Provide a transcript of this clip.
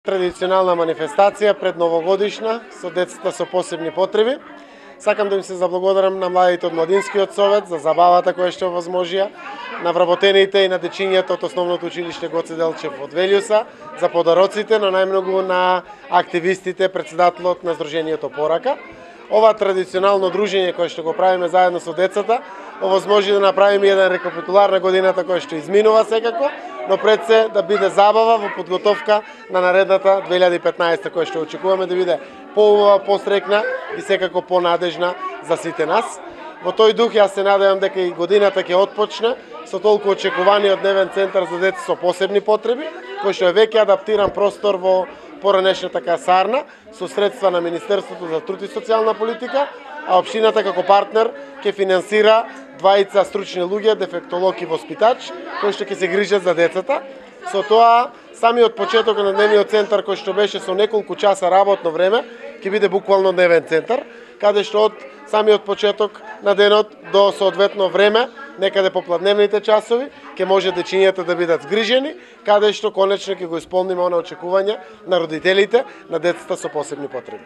Традиционална манифестација пред новогодишна со децата со посебни потреби. Сакам да им се заблагодарам на младите од Младинскиот совет за забавата која што овозможија, на вработените и на дечињата од Основното училиште Гоце Делчев од Велиуса, за подароците, но најмногу на активистите, председателот на Сдруженијето Порака. Ова традиционално дружење кое што го правиме заедно со децата, овозможи да направиме еден рекапитулар на годината која што изминува секако, но пред се да биде забава во подготовка на наредната 2015 која што очекуваме да биде поубава, пострекна и секако понадежна за сите нас. Во тој дух јас се надевам дека и годината ќе отпочне со толку очекуваниот дневен центар за деца со посебни потреби, кој што е веќе адаптиран простор во поранешната касарна со средства на Министерството за труд и социјална политика, а општината како партнер ќе финансира двајца стручни луѓе, дефектолог и воспитач, кои што ќе се грижат за децата. Со тоа, самиот почеток на дневниот центар кој што беше со неколку часа работно време, ќе биде буквално дневен центар, каде што од самиот почеток на денот до соодветно време, некаде по пладневните часови, ќе може дечињата да бидат згрижени, каде што конечно ќе го исполниме она очекување на родителите на децата со посебни потреби.